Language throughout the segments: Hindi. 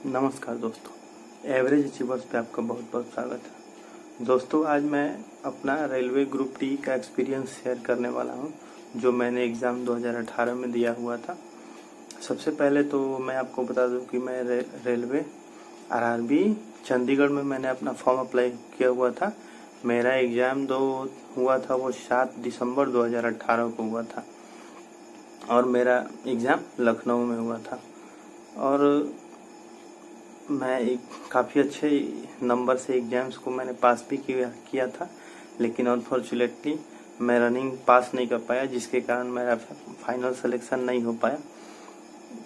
नमस्कार दोस्तों, एवरेज अचीवर्स पे आपका बहुत बहुत स्वागत है। दोस्तों, आज मैं अपना रेलवे ग्रुप डी का एक्सपीरियंस शेयर करने वाला हूं, जो मैंने एग्ज़ाम 2018 में दिया हुआ था। सबसे पहले तो मैं आपको बता दूं कि मैं रेलवे आरआरबी चंडीगढ़ में मैंने अपना फॉर्म अप्लाई किया हुआ था। मेरा एग्ज़ाम हुआ था वो 7 दिसंबर 2018 को हुआ था और मेरा एग्ज़ाम लखनऊ में हुआ था। और मैं एक काफ़ी अच्छे नंबर से एग्ज़ाम्स को मैंने पास भी किया था, लेकिन अनफॉर्चुनेटली मैं रनिंग पास नहीं कर पाया, जिसके कारण मेरा फाइनल सिलेक्शन नहीं हो पाया।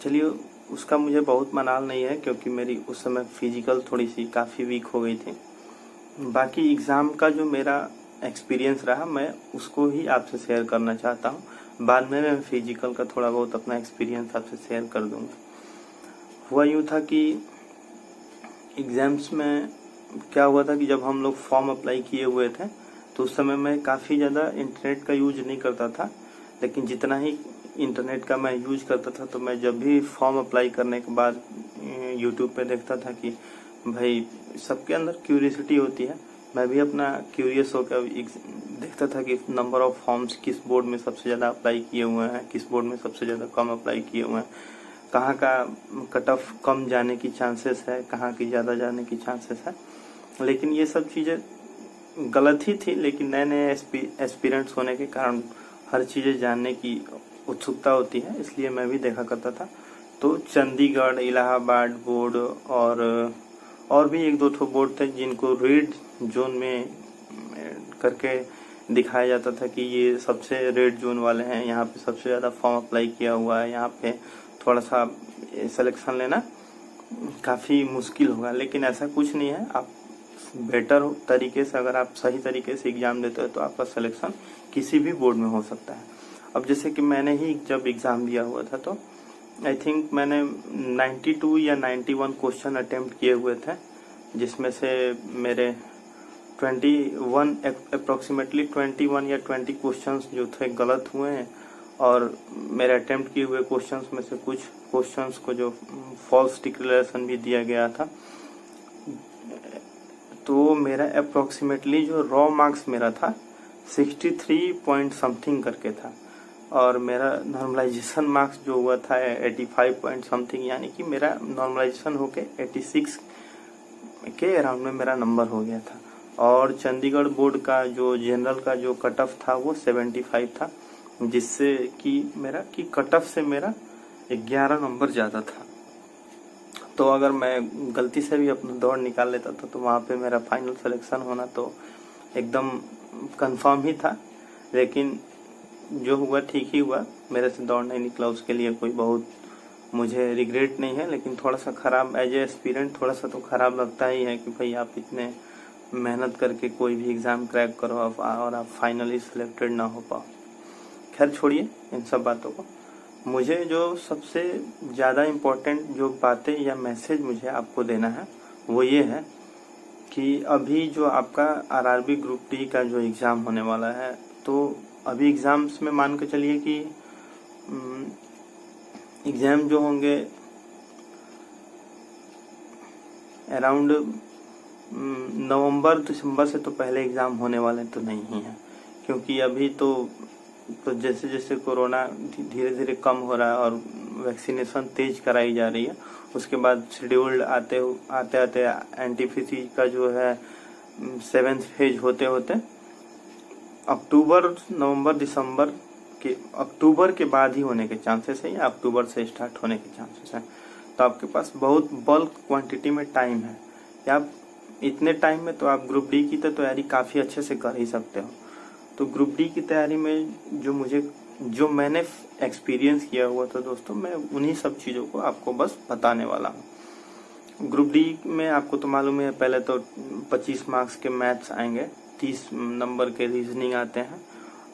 चलिए, उसका मुझे बहुत मलाल नहीं है, क्योंकि मेरी उस समय फिजिकल थोड़ी सी काफ़ी वीक हो गई थी। बाकी एग्ज़ाम का जो मेरा एक्सपीरियंस रहा, मैं उसको ही आपसे शेयर करना चाहता हूँ। बाद में मैं फिजिकल का थोड़ा बहुत अपना एक्सपीरियंस आपसे शेयर कर दूँगा। हुआ यूँ था कि एग्ज़ाम्स में क्या हुआ था कि जब हम लोग फॉर्म अप्लाई किए हुए थे, तो उस समय मैं काफ़ी ज़्यादा इंटरनेट का यूज नहीं करता था, लेकिन जितना ही इंटरनेट का मैं यूज करता था, तो मैं जब भी फॉर्म अप्लाई करने के बाद यूट्यूब पे देखता था कि भाई सबके अंदर क्यूरियसिटी होती है। मैं भी अपना क्यूरियस होकर देखता था कि नंबर ऑफ फॉर्म्स किस बोर्ड में सबसे ज़्यादा अप्लाई किए हुए हैं, किस बोर्ड में सबसे ज़्यादा कम अप्लाई किए हुए हैं, कहाँ का कट ऑफ कम जाने की चांसेस है, कहाँ की ज़्यादा जाने की चांसेस है। लेकिन ये सब चीज़ें गलत ही थी, लेकिन नए नए एक्सपीरियंस होने के कारण हर चीज़ें जानने की उत्सुकता होती है, इसलिए मैं भी देखा करता था। तो चंडीगढ़, इलाहाबाद बोर्ड और भी एक दो ठो बोर्ड थे जिनको रेड जोन में करके दिखाया जाता था कि ये सबसे रेड जोन वाले हैं, यहाँ पे सबसे ज़्यादा फॉर्म अप्लाई किया हुआ है, यहाँ पे थोड़ा सा सिलेक्शन लेना काफ़ी मुश्किल होगा। लेकिन ऐसा कुछ नहीं है। आप बेटर तरीके से, अगर आप सही तरीके से एग्ज़ाम देते हो, तो आपका सिलेक्शन किसी भी बोर्ड में हो सकता है। अब जैसे कि मैंने ही जब एग्ज़ाम दिया हुआ था, तो आई थिंक मैंने 92 या 91 क्वेश्चन अटेम्प्ट किए हुए थे, जिसमें से मेरे 21 अप्रोक्सीमेटली 21 या 20 क्वेश्चंस जो थे गलत हुए हैं, और मेरे अटेम्प्ट किए हुए क्वेश्चंस में से कुछ क्वेश्चंस को जो फॉल्स डिक्लेरेशन भी दिया गया था। तो मेरा अप्रोक्सीमेटली जो रॉ मार्क्स मेरा था 63 पॉइंट समथिंग करके था, और मेरा नॉर्मलाइजेशन मार्क्स जो हुआ था 85 पॉइंट समथिंग, यानी कि मेरा नॉर्मलाइजेशन होके 86 के अराउंड में मेरा नंबर हो गया था। और चंडीगढ़ बोर्ड का जो जनरल का जो कट ऑफ था वो 75 था, जिससे कि कट ऑफ से मेरा 11 नंबर ज़्यादा था। तो अगर मैं गलती से भी अपना दौड़ निकाल लेता था, तो वहाँ पे मेरा फाइनल सिलेक्शन होना तो एकदम कंफर्म ही था। लेकिन जो हुआ ठीक ही हुआ, मेरे से दौड़ नहीं निकला, उसके लिए कोई बहुत मुझे रिग्रेट नहीं है। लेकिन थोड़ा सा ख़राब एज ए एस्पिरेंट थोड़ा सा तो ख़राब लगता ही है कि भाई आप इतने मेहनत करके कोई भी एग्ज़ाम क्रैक करो और आप फाइनली सिलेक्टेड ना हो पाओ। खैर, छोड़िए इन सब बातों को। मुझे जो सबसे ज़्यादा इम्पोर्टेंट जो बातें या मैसेज मुझे आपको देना है, वो ये है कि अभी जो आपका आरआरबी ग्रुप डी का जो एग्ज़ाम होने वाला है, तो अभी एग्ज़ाम्स में मान के चलिए कि एग्ज़ाम जो होंगे अराउंड नवंबर दिसंबर से, तो पहले एग्ज़ाम होने वाले तो नहीं ही हैं, क्योंकि अभी तो जैसे जैसे कोरोना धीरे धीरे कम हो रहा है और वैक्सीनेशन तेज कराई जा रही है, उसके बाद शेड्यूल्ड आते आते एंटीफीसी का जो है 7th फेज होते होते अक्टूबर, नवंबर, दिसंबर के अक्टूबर के बाद ही होने के चांसेस है, या अक्टूबर से स्टार्ट होने के चांसेस हैं। तो आपके पास बहुत बल्क क्वांटिटी में टाइम है, या आप इतने टाइम में तो आप ग्रुप डी की तो तैयारी काफ़ी अच्छे से कर ही सकते हो। तो ग्रुप डी की तैयारी में जो मैंने एक्सपीरियंस किया हुआ था दोस्तों, मैं उन्हीं सब चीज़ों को आपको बस बताने वाला हूँ। ग्रुप डी में आपको तो मालूम है, पहले तो 25 मार्क्स के मैथ्स आएंगे, 30 नंबर के रीजनिंग आते हैं,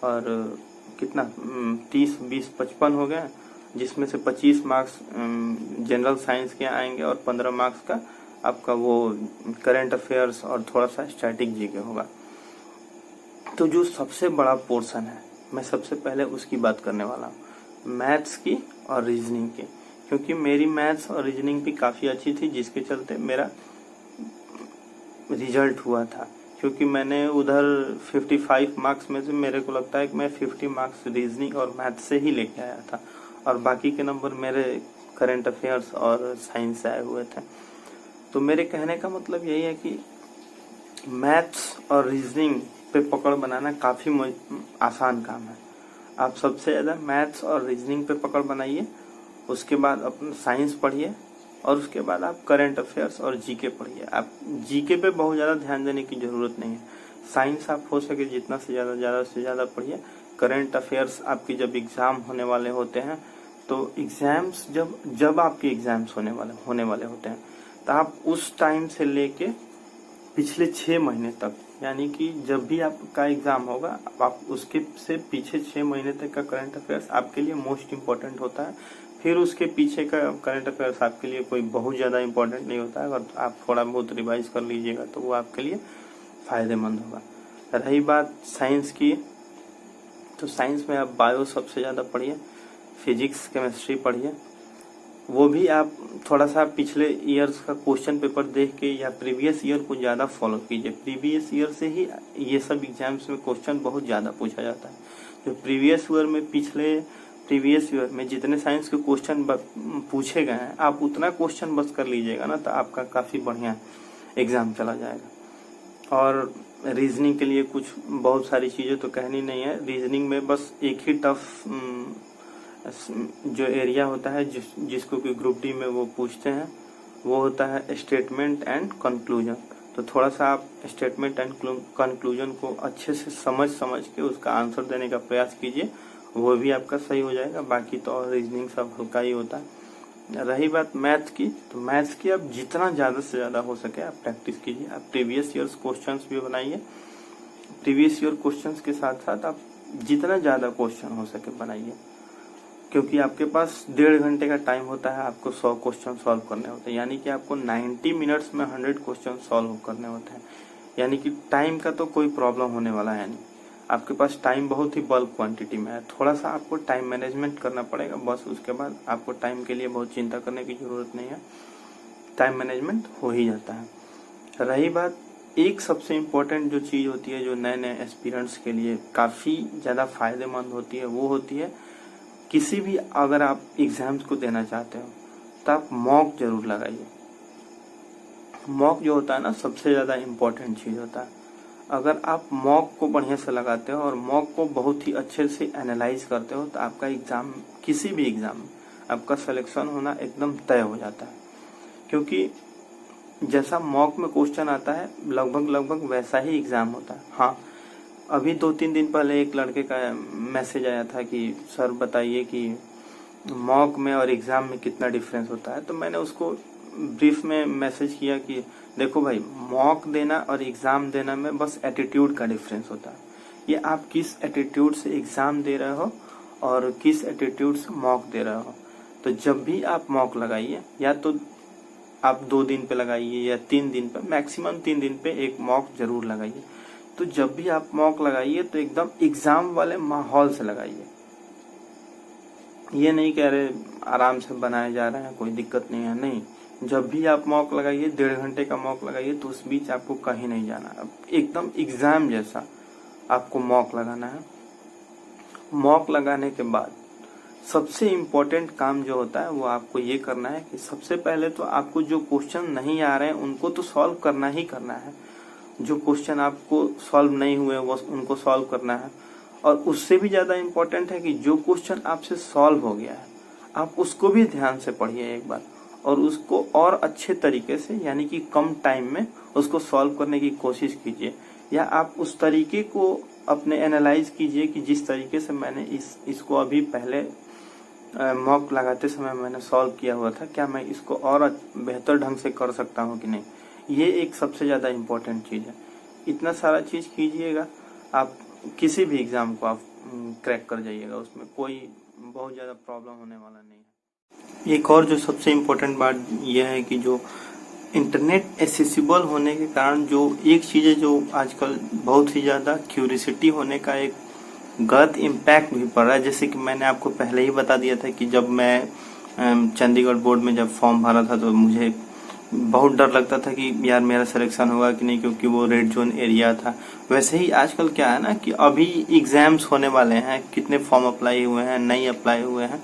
और कितना 30, 20, 55 हो गया, जिसमें से 25 मार्क्स जनरल साइंस के आएंगे, और 15 मार्क्स का आपका वो करंट अफेयर्स और थोड़ा सा स्टैटिक जीके होगा। तो जो सबसे बड़ा पोर्शन है, मैं सबसे पहले उसकी बात करने वाला हूँ, मैथ्स की और रीजनिंग की, क्योंकि मेरी मैथ्स और रीजनिंग भी काफ़ी अच्छी थी, जिसके चलते मेरा रिजल्ट हुआ था। क्योंकि मैंने उधर 55 मार्क्स में से मेरे को लगता है कि मैं 50 मार्क्स रीजनिंग और मैथ से ही लेके आया था, और बाकी के नंबर मेरे करंट अफेयर्स और साइंस से आए हुए थे। तो मेरे कहने का मतलब यही है कि मैथ्स और रीजनिंग पे पकड़ बनाना काफ़ी आसान काम है। आप सबसे ज़्यादा मैथ्स और रीजनिंग पे पकड़ बनाइए, उसके बाद अपना साइंस पढ़िए, और उसके बाद आप करंट अफेयर्स और जीके पढ़िए। आप जीके पे बहुत ज़्यादा ध्यान देने की ज़रूरत नहीं है। साइंस आप हो सके जितना से ज़्यादा पढ़िए। करंट अफेयर्स आपकी जब एग्ज़ाम होने वाले होते हैं, तो एग्ज़ाम्स जब आपके एग्ज़ाम्स होने वाले होते हैं, तो आप उस टाइम से लेके पिछले 6 महीने तक, यानी कि जब भी आपका एग्ज़ाम होगा, आप उसके से पीछे 6 महीने तक का करंट अफेयर्स आपके लिए मोस्ट इम्पॉर्टेंट होता है। फिर उसके पीछे का करंट अफेयर्स आपके लिए कोई बहुत ज़्यादा इम्पोर्टेंट नहीं होता है। अगर आप थोड़ा बहुत रिवाइज कर लीजिएगा तो वो आपके लिए फ़ायदेमंद होगा। रही बात साइंस की, तो साइंस में आप बायो सबसे ज़्यादा पढ़िए, फिजिक्स केमिस्ट्री पढ़िए। वो भी आप थोड़ा सा पिछले ईयर्स का क्वेश्चन पेपर देख के या प्रीवियस ईयर को ज़्यादा फॉलो कीजिए। प्रीवियस ईयर से ही ये सब एग्जाम्स में क्वेश्चन बहुत ज़्यादा पूछा जाता है। जो प्रीवियस ईयर में जितने साइंस के क्वेश्चन पूछे गए हैं, आप उतना क्वेश्चन बस कर लीजिएगा ना, तो आपका काफ़ी बढ़िया एग्ज़ाम चला जाएगा। और रीजनिंग के लिए कुछ बहुत सारी चीज़ें तो कहनी नहीं है। रीजनिंग में बस एक ही टफ जो एरिया होता है जिसको कि ग्रुप डी में वो पूछते हैं, वो होता है स्टेटमेंट एंड कंक्लूजन। तो थोड़ा सा आप स्टेटमेंट एंड कंक्लूजन को अच्छे से समझ के उसका आंसर देने का प्रयास कीजिए, वो भी आपका सही हो जाएगा। बाकी तो और रीजनिंग सब हल्का ही होता है। रही बात मैथ्स की, तो मैथ्स की आप जितना ज़्यादा से ज़्यादा हो सके आप प्रैक्टिस कीजिए। आप प्रीवियस ईयर्स क्वेश्चंस भी बनाइए। प्रीवियस ईयर क्वेश्चंस के साथ साथ आप जितना ज़्यादा क्वेश्चन हो सके बनाइए, क्योंकि आपके पास 1.5 घंटे का टाइम होता है, आपको 100 क्वेश्चन सॉल्व करने होते हैं। यानी कि आपको 90 मिनट्स में 100 क्वेश्चन सॉल्व करने होते हैं। यानी कि टाइम का तो कोई प्रॉब्लम होने वाला है नहीं। आपके पास टाइम बहुत ही बल्क क्वांटिटी में है। थोड़ा सा आपको टाइम मैनेजमेंट करना पड़ेगा, बस। उसके बाद आपको टाइम के लिए बहुत चिंता करने की ज़रूरत नहीं है, टाइम मैनेजमेंट हो ही जाता है। रही बात, एक सबसे इम्पोर्टेंट जो चीज़ होती है, जो नए नए एस्पिरेंट्स के लिए काफ़ी ज़्यादा फ़ायदेमंद होती है, वो होती है किसी भी अगर आप एग्ज़ाम्स को देना चाहते हो तो आप मॉक जरूर लगाइए। मॉक जो होता है ना, सबसे ज़्यादा इम्पोर्टेंट चीज़ होता है। अगर आप मॉक को बढ़िया से लगाते हो और मॉक को बहुत ही अच्छे से एनालाइज करते हो, तो आपका एग्ज़ाम, किसी भी एग्ज़ाम में आपका सिलेक्शन होना एकदम तय हो जाता है। क्योंकि जैसा मॉक में क्वेश्चन आता है, लगभग वैसा ही एग्ज़ाम होता है। हाँ, अभी 2-3 दिन पहले एक लड़के का मैसेज आया था कि सर बताइए कि मॉक में और एग्ज़ाम में कितना डिफरेंस होता है। तो मैंने उसको ब्रीफ में मैसेज किया कि देखो भाई, मॉक देना और एग्ज़ाम देना में बस एटीट्यूड का डिफरेंस होता है। ये आप किस एटीट्यूड से एग्ज़ाम दे रहे हो और किस एटीट्यूड से मॉक दे रहे हो। तो जब भी आप मॉक लगाइए, या तो आप 2 दिन पे लगाइए या 3 दिन पे, मैक्सिमम 3 दिन पे एक मॉक जरूर लगाइए। तो जब भी आप मॉक लगाइए तो एकदम एग्ज़ाम वाले माहौल से लगाइए। ये नहीं कह रहे आराम से बनाए जा रहे हैं, कोई दिक्कत नहीं है, नहीं। जब भी आप मॉक लगाइए, 1.5 घंटे का मॉक लगाइए, तो उस बीच आपको कहीं नहीं जाना। अब एकदम एग्ज़ाम जैसा आपको मॉक लगाना है। मॉक लगाने के बाद सबसे इम्पोर्टेंट काम जो होता है वो आपको ये करना है कि सबसे पहले तो आपको जो क्वेश्चन नहीं आ रहे हैं उनको तो सॉल्व करना ही करना है। जो क्वेश्चन आपको सॉल्व नहीं हुए वो उनको सॉल्व करना है। और उससे भी ज़्यादा इम्पोर्टेंट है कि जो क्वेश्चन आपसे सॉल्व हो गया है, आप उसको भी ध्यान से पढ़िए एक बार, और उसको और अच्छे तरीके से, यानी कि कम टाइम में उसको सॉल्व करने की कोशिश कीजिए। या आप उस तरीके को अपने एनालाइज कीजिए कि जिस तरीके से मैंने इसको अभी पहले मॉक लगाते समय मैंने सॉल्व किया हुआ था, क्या मैं इसको और बेहतर ढंग से कर सकता हूँ कि नहीं। ये एक सबसे ज़्यादा इम्पोर्टेंट चीज़ है। इतना सारा चीज़ कीजिएगा, आप किसी भी एग्ज़ाम को आप क्रैक कर जाइएगा, उसमें कोई बहुत ज़्यादा प्रॉब्लम होने वाला नहीं है। एक और जो सबसे इम्पोर्टेंट बात यह है कि जो इंटरनेट एक्सेसिबल होने के कारण जो एक चीज़ है, जो आजकल बहुत ही ज़्यादा क्यूरियोसिटी होने का एक गलत इम्पैक्ट भी पड़ रहा है। जैसे कि मैंने आपको पहले ही बता दिया था कि जब मैं चंडीगढ़ बोर्ड में जब फॉर्म भरा था तो मुझे बहुत डर लगता था कि यार मेरा सिलेक्शन होगा कि नहीं, क्योंकि वो रेड जोन एरिया था। वैसे ही आजकल क्या है ना कि अभी एग्जाम्स होने वाले हैं, कितने फॉर्म अप्लाई हुए हैं, नहीं अप्लाई हुए हैं,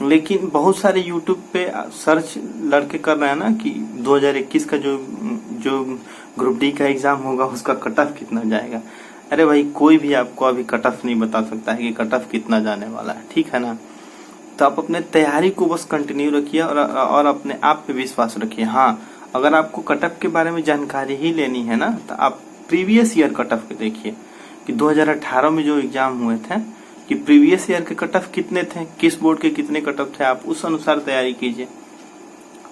लेकिन बहुत सारे यूट्यूब पे सर्च लड़के कर रहे हैं ना कि 2021 का जो ग्रुप डी का एग्जाम होगा उसका कट ऑफ कितना जाएगा। अरे भाई, कोई भी आपको अभी कट ऑफ नहीं बता सकता है कि कट ऑफ कितना जाने वाला है, ठीक है ना। तो आप अपने तैयारी को बस कंटिन्यू रखिए और अपने आप पे विश्वास रखिए। हाँ, अगर आपको कट ऑफ के बारे में जानकारी ही लेनी है ना तो आप प्रीवियस ईयर कट ऑफ के देखिए कि 2018 में जो एग्जाम हुए थे कि प्रीवियस ईयर के कट ऑफ कितने थे, किस बोर्ड के कितने कट ऑफ थे, आप उस अनुसार तैयारी कीजिए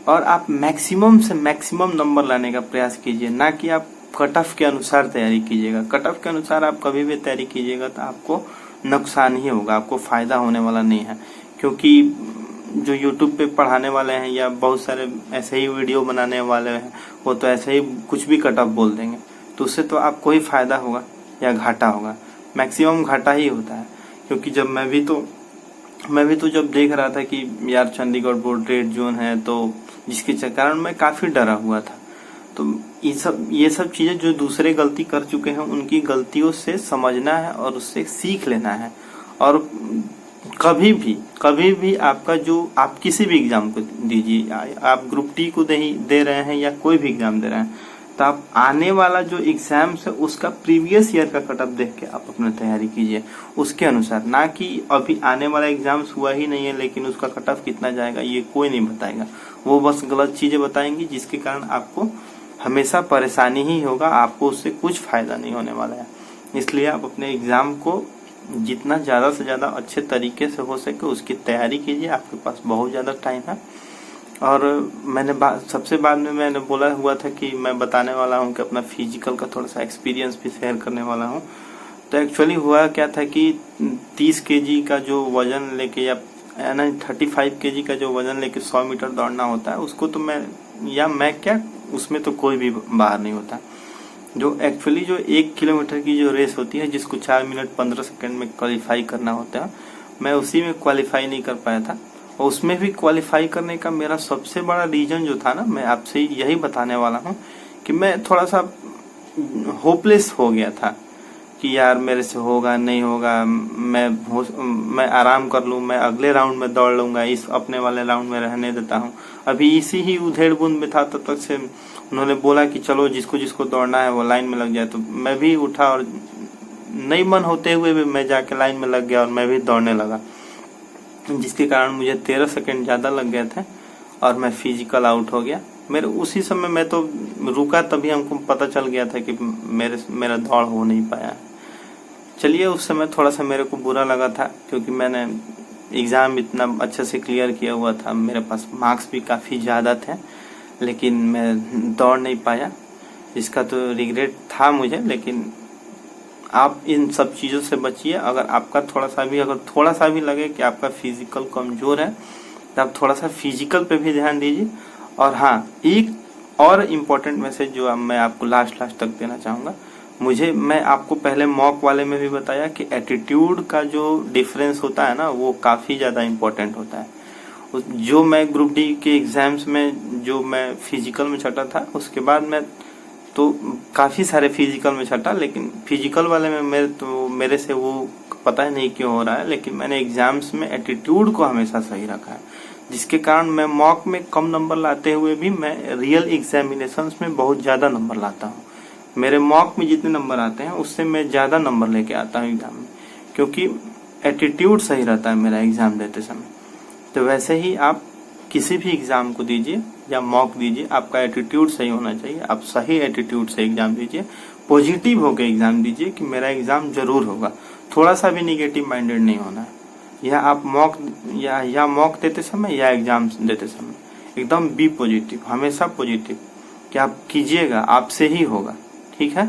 और आप मैक्सिमम से मैक्सिमम नंबर लाने का प्रयास कीजिए, ना कि आप कट ऑफ के अनुसार तैयारी कीजिएगा। कट ऑफ के अनुसार आप कभी भी तैयारी कीजिएगा तो आपको नुकसान ही होगा, आपको फायदा होने वाला नहीं है। क्योंकि जो यूट्यूब पे पढ़ाने वाले हैं या बहुत सारे ऐसे ही वीडियो बनाने वाले हैं, वो तो ऐसे ही कुछ भी कट ऑफ बोल देंगे, तो उससे तो आपको ही फायदा होगा या घाटा होगा। मैक्सिमम घाटा ही होता है। क्योंकि जब मैं भी तो जब देख रहा था कि यार चंडीगढ़ बोर्ड रेड जोन है, तो जिसके कारण मैं काफी डरा हुआ था। तो ये सब चीजें जो दूसरे गलती कर चुके हैं उनकी गलतियों से समझना है और उससे सीख लेना है। और कभी भी आपका जो आप किसी भी एग्जाम को दीजिए, आप ग्रुप डी को दे रहे हैं या कोई भी एग्जाम दे रहे हैं, तो आप आने वाला जो एग्जाम्स है उसका प्रीवियस ईयर का कट ऑफ देख के आप अपना तैयारी कीजिए उसके अनुसार, ना कि अभी आने वाला एग्जाम्स हुआ ही नहीं है लेकिन उसका कट ऑफ कितना जाएगा ये कोई नहीं बताएगा। वो बस गलत चीजें बताएंगी जिसके कारण आपको हमेशा परेशानी ही होगा, आपको उससे कुछ फायदा नहीं होने वाला है। इसलिए आप अपने एग्जाम को जितना ज्यादा से ज्यादा अच्छे तरीके से हो सके उसकी तैयारी कीजिए। आपके पास बहुत ज्यादा टाइम है। और मैंने सबसे बाद में मैंने बोला हुआ था कि मैं बताने वाला हूं कि अपना फिजिकल का थोड़ा सा एक्सपीरियंस भी शेयर करने वाला हूं। तो एक्चुअली हुआ क्या था कि 30 केजी का जो वजन लेके या 35 केजी का जो वजन लेके 100 मीटर दौड़ना होता है, उसको तो मैं उसमें तो कोई भी बाहर नहीं होता। जो एक्चुअली जो 1 किलोमीटर की जो रेस होती है जिसको 4 मिनट 15 सेकंड में क्वालिफाई करना होता है, मैं उसी में क्वालिफाई नहीं कर पाया था। और उसमें भी क्वालिफाई करने का मेरा सबसे बड़ा रीजन जो था ना, मैं आपसे यही बताने वाला हूँ कि मैं थोड़ा सा होपलेस हो गया था कि यार मेरे से होगा नहीं होगा, मैं आराम कर लूं, मैं अगले राउंड में दौड़ लूंगा, इस अपने वाले राउंड में रहने देता हूं। अभी इसी ही उधेड़ बुंद में था, तब तक से उन्होंने बोला कि चलो जिसको जिसको दौड़ना है वो लाइन में लग जाए। तो मैं भी उठा और नहीं मन होते हुए भी मैं जाके लाइन में लग गया और मैं भी दौड़ने लगा, जिसके कारण मुझे 13 सेकंड ज्यादा लग गए थे और मैं फिजिकल आउट हो गया। मेरे उसी समय मैं तो रुका, तभी हमको पता चल गया था कि मेरा दौड़ हो नहीं पाया। चलिए, उस समय थोड़ा सा मेरे को बुरा लगा था क्योंकि मैंने एग्जाम इतना अच्छे से क्लियर किया हुआ था, मेरे पास मार्क्स भी काफी ज्यादा थे, लेकिन मैं दौड़ नहीं पाया। इसका तो रिग्रेट था मुझे। लेकिन आप इन सब चीजों से बचिए। अगर आपका थोड़ा सा भी लगे कि आपका फिजिकल कमजोर है तो आप थोड़ा सा फिजिकल पे भी ध्यान दीजिए। और हाँ, एक और इम्पोर्टेंट मैसेज जो मैं आपको लास्ट तक देना चाहूंगा, मैं आपको पहले मॉक वाले में भी बताया कि एटीट्यूड का जो डिफरेंस होता है ना, वो काफी ज्यादा इम्पोर्टेंट होता है। जो मैं ग्रुप डी के एग्जाम्स में जो मैं फिजिकल में छटा था, उसके बाद मैं तो काफी सारे फिजिकल में छटा, लेकिन फिजिकल वाले में मेरे से वो पता ही नहीं क्यों हो रहा है, लेकिन मैंने एग्जाम्स में एटीट्यूड को हमेशा सही रखा है, जिसके कारण मैं मॉक में कम नंबर लाते हुए भी मैं रियल एग्जामिनेशंस में बहुत ज्यादा नंबर लाता हूँ। मेरे मॉक में जितने नंबर आते हैं उससे मैं ज्यादा नंबर लेके आता हूँ एग्जाम में, क्योंकि एटीट्यूड सही रहता है मेरा एग्जाम देते समय। तो वैसे ही आप किसी भी एग्जाम को दीजिए या मॉक दीजिए, आपका एटीट्यूड सही होना चाहिए। आप सही एटीट्यूड से एग्जाम दीजिए, पॉजिटिव होकर एग्जाम दीजिए कि मेरा एग्जाम जरूर होगा। थोड़ा सा भी निगेटिव माइंडेड नहीं होना है। या आप मॉक देते समय या एग्जाम देते समय एकदम बी पॉजिटिव, हमेशा पॉजिटिव कि आप कीजिएगा, आपसे ही होगा। ठीक है,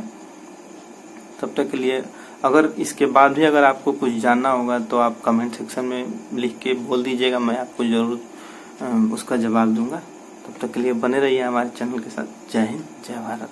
तब तक के लिए अगर इसके बाद भी अगर आपको कुछ जानना होगा तो आप कमेंट सेक्शन में लिख के बोल दीजिएगा, मैं आपको जरूर उसका जवाब दूंगा। तब तक के लिए बने रहिए हमारे चैनल के साथ। जय हिंद, जय भारत।